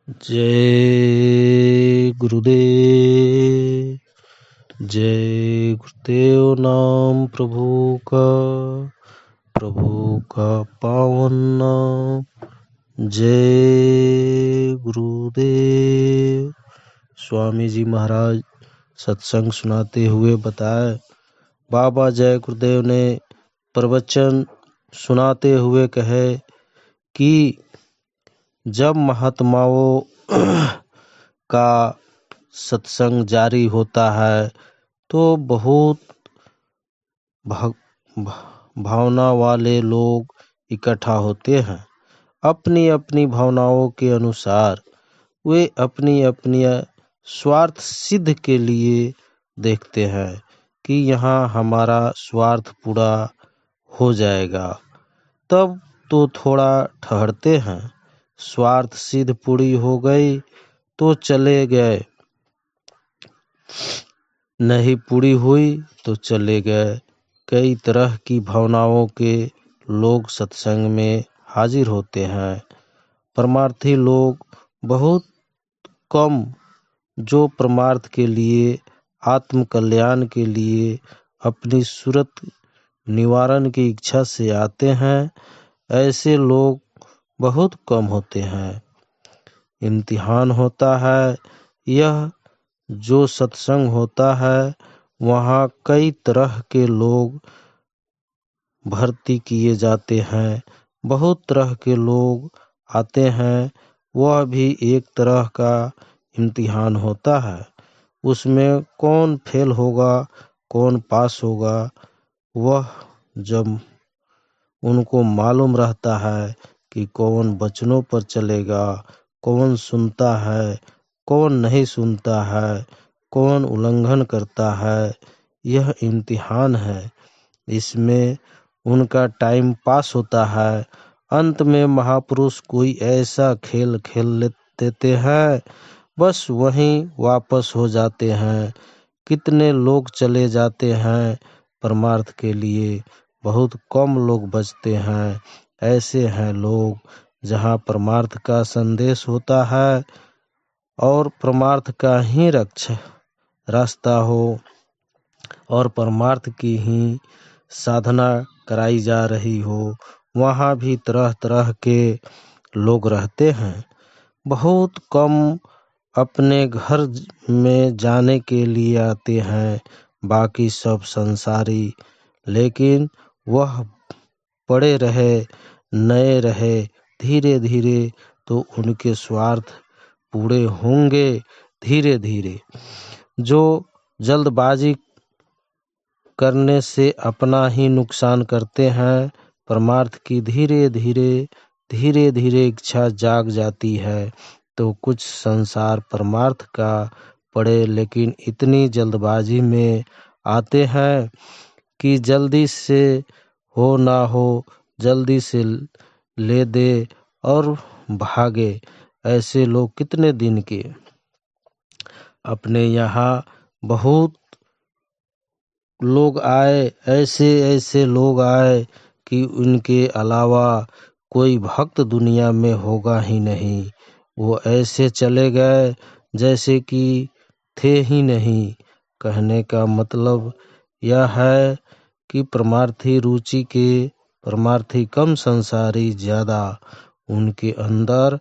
जय गुरुदेव। जय गुरुदेव नाम प्रभु का पावन नाम। जय गुरुदेव। स्वामी जी महाराज सत्संग सुनाते हुए बताए, बाबा जय गुरुदेव ने प्रवचन सुनाते हुए कहे कि जब महात्माओं का सत्संग जारी होता है तो बहुत भावना वाले लोग इकट्ठा होते हैं। अपनी अपनी भावनाओं के अनुसार वे अपनी अपनी स्वार्थ सिद्ध के लिए देखते हैं कि यहाँ हमारा स्वार्थ पूरा हो जाएगा, तब तो थोड़ा ठहरते हैं। स्वार्थ सिद्ध पूरी हो गई तो चले गए, नहीं पूरी हुई तो चले गए। कई तरह की भावनाओं के लोग सत्संग में हाजिर होते हैं। परमार्थी लोग बहुत कम, जो परमार्थ के लिए, आत्म कल्याण के लिए, अपनी सूरत निवारण की इच्छा से आते हैं, ऐसे लोग बहुत कम होते हैं। इम्तिहान होता है यह, जो सत्संग होता है वहाँ कई तरह के लोग भर्ती किए जाते हैं। बहुत तरह के लोग आते हैं, वह भी एक तरह का इम्तिहान होता है। उसमें कौन फेल होगा कौन पास होगा, वह जब उनको मालूम रहता है कि कौन वचनों पर चलेगा, कौन सुनता है, कौन नहीं सुनता है, कौन उल्लंघन करता है, यह इम्तिहान है। इसमें उनका टाइम पास होता है। अंत में महापुरुष कोई ऐसा खेल खेल देते हैं, बस वहीं वापस हो जाते हैं। कितने लोग चले जाते हैं परमार्थ के लिए, बहुत कम लोग बचते हैं। ऐसे हैं लोग जहाँ परमार्थ का संदेश होता है और परमार्थ का ही रास्ता हो और परमार्थ की ही साधना कराई जा रही हो, वहाँ भी तरह तरह के लोग रहते हैं। बहुत कम अपने घर में जाने के लिए आते हैं, बाकी सब संसारी। लेकिन वह पड़े रहे, नए रहे, धीरे धीरे तो उनके स्वार्थ पूरे होंगे। धीरे धीरे जो जल्दबाजी करने से अपना ही नुकसान करते हैं, परमार्थ की धीरे धीरे इच्छा जाग जाती है तो कुछ संसार परमार्थ का पड़े, लेकिन इतनी जल्दबाजी में आते हैं कि जल्दी से हो ना हो, जल्दी से ले दे और भागे। ऐसे लोग कितने दिन के। अपने यहाँ बहुत लोग आए, ऐसे लोग आए कि उनके अलावा कोई भक्त दुनिया में होगा ही नहीं। वो ऐसे चले गए जैसे कि थे ही नहीं। कहने का मतलब यह है कि परमार्थी रुचि के, परमार्थी कम, संसारी ज्यादा। उनके अंदर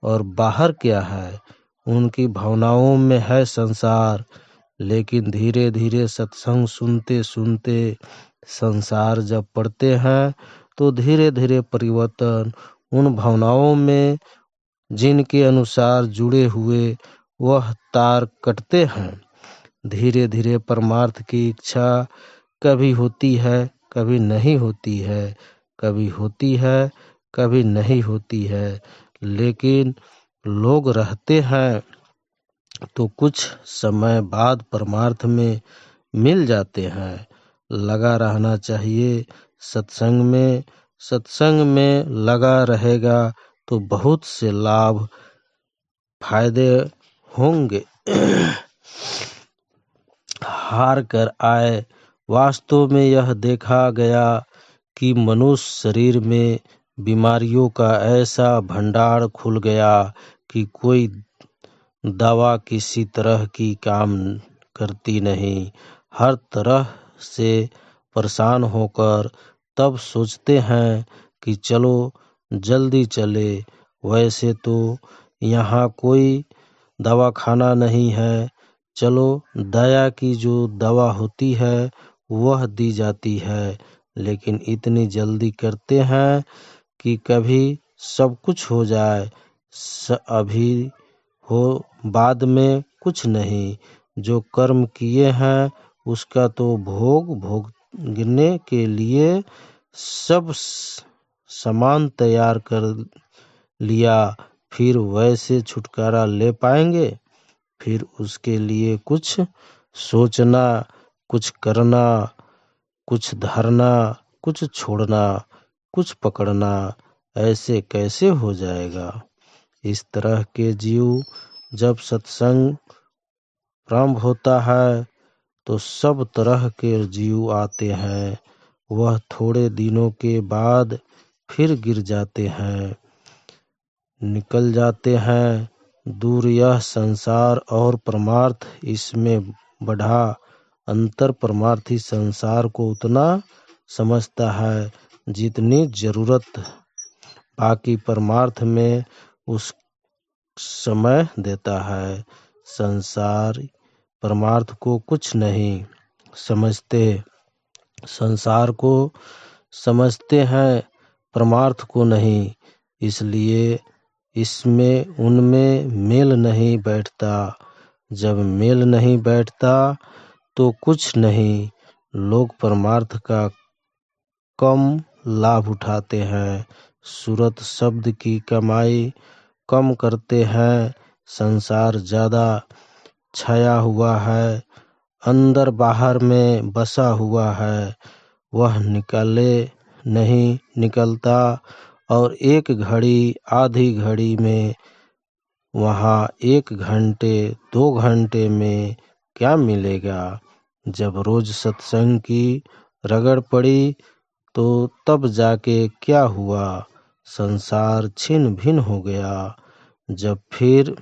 और बाहर क्या है, उनकी भावनाओं में है संसार। लेकिन धीरे धीरे सत्संग सुनते सुनते संसार जब पढ़ते हैं तो धीरे धीरे परिवर्तन उन भावनाओं में, जिनके अनुसार जुड़े हुए वह तार कटते हैं। धीरे धीरे परमार्थ की इच्छा कभी होती है, कभी नहीं होती है, कभी होती है, कभी नहीं होती है। लेकिन लोग रहते हैं तो कुछ समय बाद परमार्थ में मिल जाते हैं। लगा रहना चाहिए सत्संग में। सत्संग में लगा रहेगा तो बहुत से लाभ फायदे होंगे। हार कर आए। वास्तव में यह देखा गया कि मनुष्य शरीर में बीमारियों का ऐसा भंडार खुल गया कि कोई दवा किसी तरह की काम करती नहीं। हर तरह से परेशान होकर तब सोचते हैं कि चलो जल्दी चले। वैसे तो यहाँ कोई दवाखाना नहीं है। चलो दया की जो दवा होती है वह दी जाती है, लेकिन इतनी जल्दी करते हैं कि कभी सब कुछ हो जाए, अभी हो बाद में कुछ नहीं। जो कर्म किए हैं उसका तो भोग भोगने के लिए सब सामान तैयार कर लिया, फिर वैसे छुटकारा ले पाएंगे? फिर उसके लिए कुछ सोचना, कुछ करना, कुछ धरना, कुछ छोड़ना, कुछ पकड़ना, ऐसे कैसे हो जाएगा? इस तरह के जीव जब सत्संग प्रारंभ होता है तो सब तरह के जीव आते हैं। वह थोड़े दिनों के बाद फिर गिर जाते हैं, निकल जाते हैं दूर। यह संसार और परमार्थ, इसमें बढ़ा अंतर परमार्थी संसार को उतना समझता है जितनी जरूरत बाकी परमार्थ में उस समय देता है। संसार परमार्थ को कुछ नहीं समझते, संसार को समझते हैं, परमार्थ को नहीं। इसलिए इसमें उनमें मेल नहीं बैठता। जब मेल नहीं बैठता तो कुछ नहीं। लोग परमार्थ का कम लाभ उठाते हैं, सूरत शब्द की कमाई कम करते हैं। संसार ज्यादा छाया हुआ है, अंदर बाहर में बसा हुआ है, वह निकले नहीं निकलता। और एक घड़ी आधी घड़ी में, वहाँ 1 घंटे 2 घंटे में क्या मिलेगा? जब रोज सत्संग की रगड़ पड़ी तो तब जाके क्या हुआ? संसार छिन्न भिन्न हो गया। जब फिर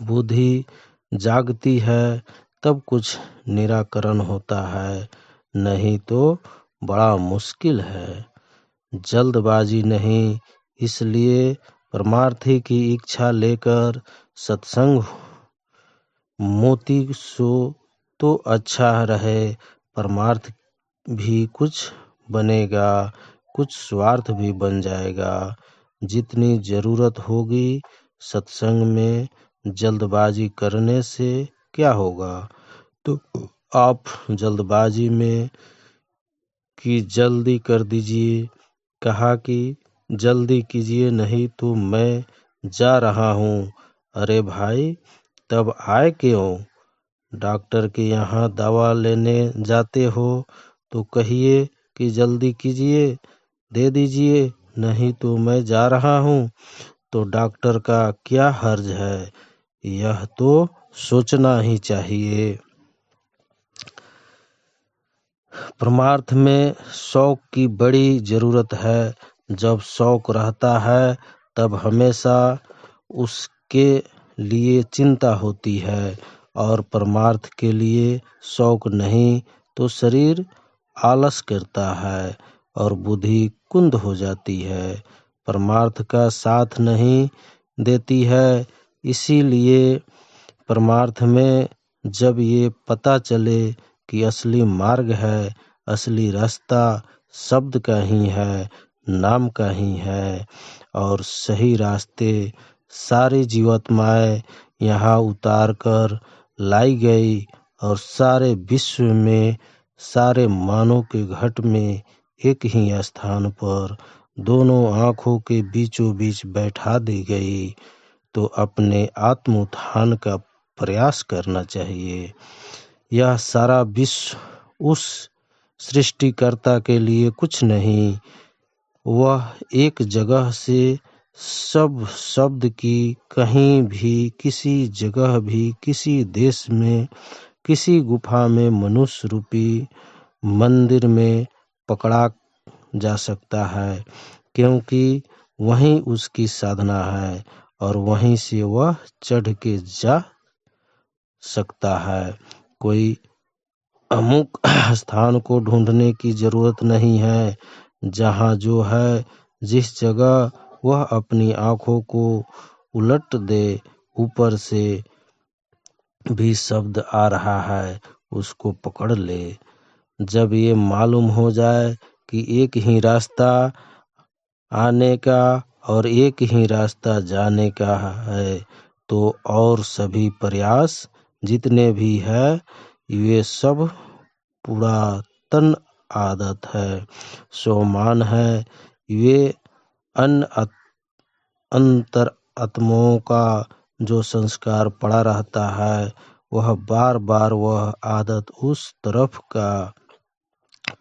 बुद्धि जागती है तब कुछ निराकरण होता है, नहीं तो बड़ा मुश्किल है। जल्दबाजी नहीं। इसलिए परमार्थी की इच्छा लेकर सत्संग मोती सो तो अच्छा रहे। परमार्थ भी कुछ बनेगा, कुछ स्वार्थ भी बन जाएगा। जितनी जरूरत होगी सत्संग में, जल्दबाजी करने से क्या होगा? तो आप जल्दबाजी में कि जल्दी कर दीजिए, कहा कि जल्दी कीजिए नहीं तो मैं जा रहा हूँ। अरे भाई, तब आए क्यों? डॉक्टर के यहाँ दवा लेने जाते हो तो कहिए कि जल्दी कीजिए, दे दीजिए, नहीं तो मैं जा रहा हूँ। तो डॉक्टर का क्या हर्ज है? यह तो सोचना ही चाहिए। परमार्थ में शौक की बड़ी जरूरत है। जब शौक रहता है तब हमेशा उसके लिए चिंता होती है, और परमार्थ के लिए शौक नहीं तो शरीर आलस करता है और बुद्धि कुंद हो जाती है, परमार्थ का साथ नहीं देती है। इसीलिए परमार्थ में जब ये पता चले कि असली मार्ग है, असली रास्ता शब्द का ही है, नाम का ही है, और सही रास्ते सारी जीवात्माएं यहाँ उतार कर लाई गई, और सारे विश्व में सारे मानव के घट में एक ही स्थान पर दोनों आँखों के बीचों बीच बैठा दी गई। तो अपने आत्म उत्थान का प्रयास करना चाहिए। यह सारा विश्व उस सृष्टिकर्ता के लिए कुछ नहीं, वह एक जगह से सब शब्द की कहीं भी किसी जगह भी किसी देश में किसी गुफा में मनुष्य रूपी मंदिर में पकड़ा जा सकता है, क्योंकि वहीं उसकी साधना है और वहीं से वह चढ़ के जा सकता है। कोई अमुक स्थान को ढूंढने की जरूरत नहीं है। जहाँ जो है, जिस जगह वह अपनी आंखों को उलट दे, ऊपर से भी शब्द आ रहा है, उसको पकड़ ले। जब ये मालूम हो जाए कि एक ही रास्ता आने का और एक ही रास्ता जाने का है, तो और सभी प्रयास जितने भी है, ये सब पुरातन आदत है, स्वमान है। ये अंतर आत्माओं का जो संस्कार पड़ा रहता है, वह बार बार वह आदत उस तरफ का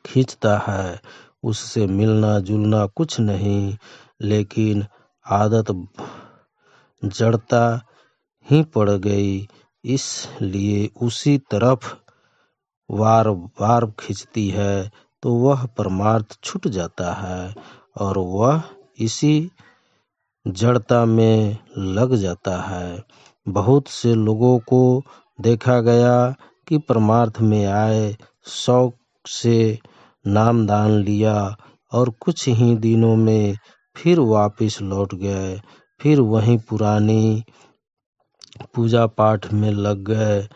खींचता है। उससे मिलना जुलना कुछ नहीं, लेकिन आदत जड़ता ही पड़ गई, इसलिए उसी तरफ वार वार खींचती है, तो वह परमार्थ छूट जाता है और वह इसी जड़ता में लग जाता है। बहुत से लोगों को देखा गया कि परमार्थ में आए, शौक से नाम दान लिया और कुछ ही दिनों में फिर वापस लौट गए, फिर वहीं पुरानी पूजा पाठ में लग गए।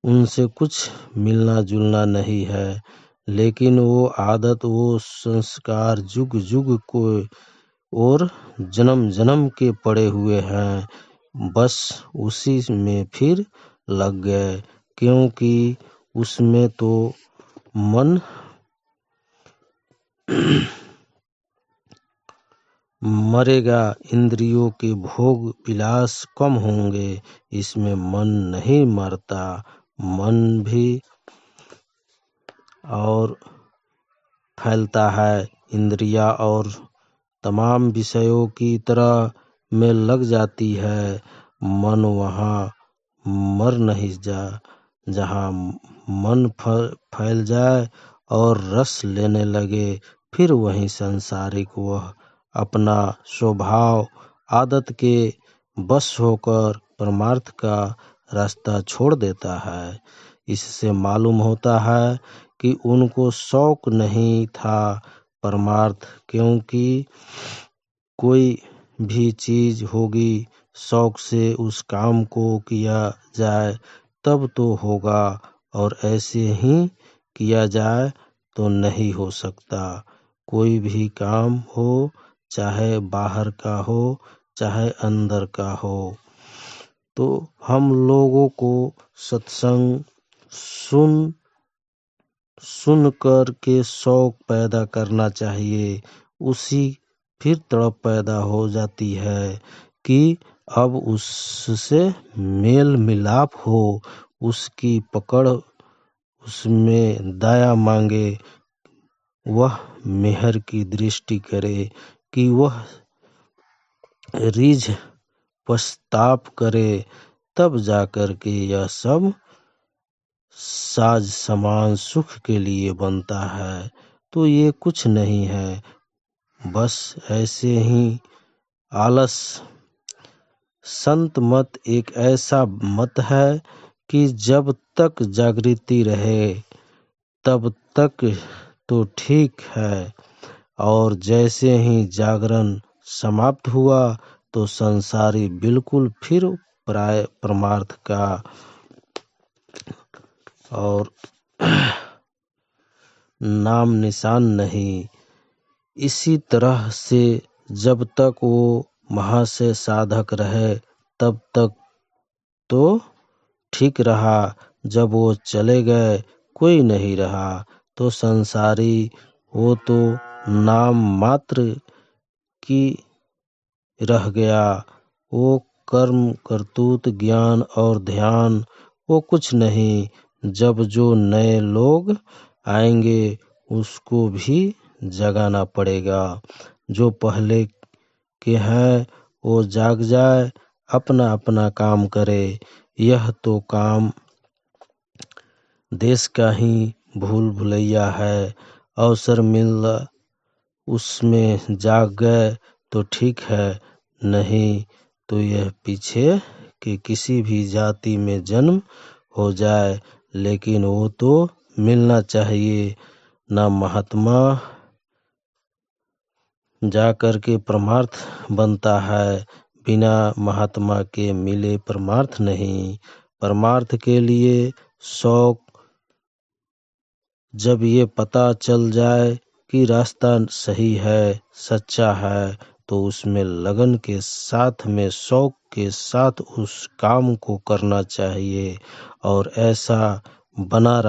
उनसे कुछ मिलना जुलना नहीं है, लेकिन वो आदत, वो संस्कार जुग जुग को और जन्म जन्म के पड़े हुए हैं, बस उसी में फिर लग गए, क्योंकि उसमें तो मन मरेगा, इंद्रियों के भोग विलास कम होंगे, इसमें मन नहीं मरता। मन भी और फैलता है, इंद्रिया और तमाम विषयों की तरह में लग जाती है। मन वहाँ मर नहीं जहाँ मन फैल जाए और रस लेने लगे, फिर वहीं संसारिक वह अपना स्वभाव आदत के बस होकर परमार्थ का रास्ता छोड़ देता है। इससे मालूम होता है कि उनको शौक नहीं था परमार्थ, क्योंकि कोई भी चीज होगी, शौक से उस काम को किया जाए तब तो होगा, और ऐसे ही किया जाए तो नहीं हो सकता। कोई भी काम हो, चाहे बाहर का हो चाहे अंदर का हो, तो हम लोगों को सत्संग सुन कर के शौक पैदा करना चाहिए। उसी फिर तड़प पैदा हो जाती है कि अब उससे मेल मिलाप हो, उसकी पकड़, उसमें दया मांगे, वह मेहर की दृष्टि करे, कि वह रीझ पश्चाताप करे, तब जाकर के यह सब साज समान सुख के लिए बनता है। तो ये कुछ नहीं है, बस ऐसे ही आलस। संत मत एक ऐसा मत है कि जब तक जागृति रहे तब तक तो ठीक है, और जैसे ही जागरण समाप्त हुआ तो संसारी बिल्कुल फिर परमार्थ का और नाम निशान नहीं। इसी तरह से जब तक वो महाशय साधक रहे तब तक तो ठीक रहा, जब वो चले गए, कोई नहीं रहा, तो संसारी वो तो नाम मात्र की रह गया। वो कर्म करतूत ज्ञान और ध्यान वो कुछ नहीं। जब जो नए लोग आएंगे उसको भी जगाना पड़ेगा। जो पहले के हैं वो जाग जाए, अपना अपना काम करे। यह तो काम देश का ही भूल भुलैया है। अवसर मिल उसमें जाग गए तो ठीक है, नहीं तो यह पीछे कि किसी भी जाति में जन्म हो जाए, लेकिन वो तो मिलना चाहिए। ना महात्मा जा कर के परमार्थ बनता है, बिना महात्मा के मिले परमार्थ नहीं। परमार्थ के लिए शौक जब ये पता चल जाए कि रास्ता सही है, सच्चा है, तो उसमें लगन के साथ में, शौक के साथ उस काम को करना चाहिए और ऐसा बना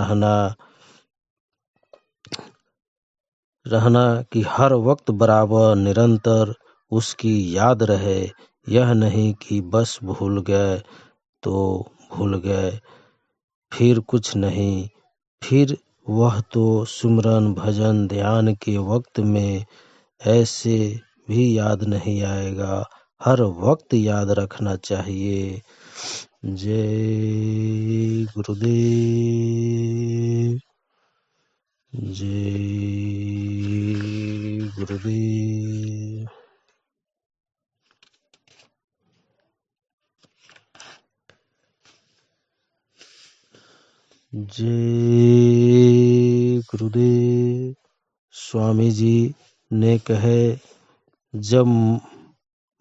रहना कि हर वक्त बराबर निरंतर उसकी याद रहे। यह नहीं कि बस भूल गए तो भूल गए, फिर कुछ नहीं, फिर वह तो सुमरन भजन ध्यान के वक्त में ऐसे भी याद नहीं आएगा। हर वक्त याद रखना चाहिए। जय गुरुदेव, जय गुरुदेव। जय गुरुदेव। स्वामी जी ने कहे, जब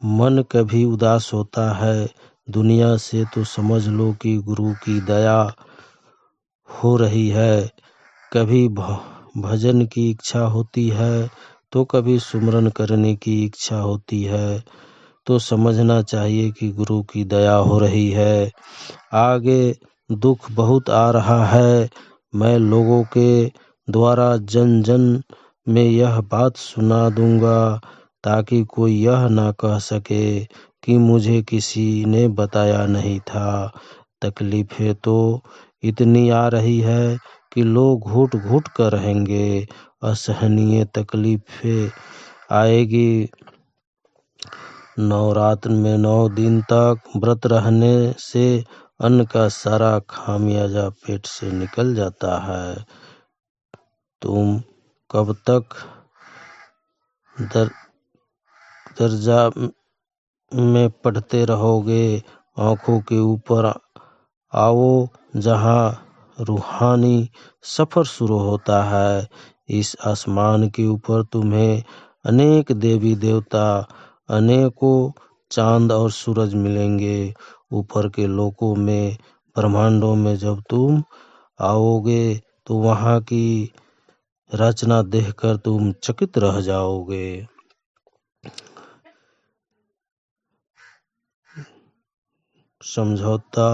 मन कभी उदास होता है दुनिया से, तो समझ लो कि गुरु की दया हो रही है। कभी भजन की इच्छा होती है तो कभी सुमरन करने की इच्छा होती है, तो समझना चाहिए कि गुरु की दया हो रही है। आगे दुख बहुत आ रहा है। मैं लोगों के द्वारा जन जन में यह बात सुना दूंगा, ताकि कोई यह ना कह सके कि मुझे किसी ने बताया नहीं था। तकलीफें तो इतनी आ रही है कि लोग घुट घुट कर रहेंगे। असहनीय तकलीफें आएगी। नवरात्र में 9 दिन तक व्रत रहने से अन्न का सारा खामियाजा पेट से निकल जाता है। तुम कब तक दर्जा में पढ़ते रहोगे? आंखों के ऊपर आओ, जहां रूहानी सफर शुरू होता है। इस आसमान के ऊपर तुम्हें अनेक देवी देवता, अनेकों चांद और सूरज मिलेंगे। ऊपर के लोकों में, ब्रह्मांडों में जब तुम आओगे तो वहां की रचना देखकर तुम चकित रह जाओगे। समझौता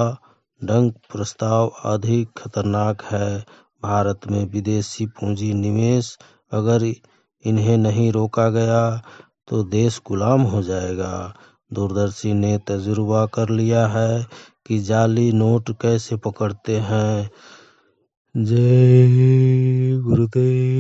ढंग प्रस्ताव अधिक खतरनाक है। भारत में विदेशी पूंजी निवेश अगर इन्हें नहीं रोका गया तो देश गुलाम हो जाएगा। दूरदर्शी ने तजुर्बा कर लिया है कि जाली नोट कैसे पकड़ते हैं। जय गुरुदेव।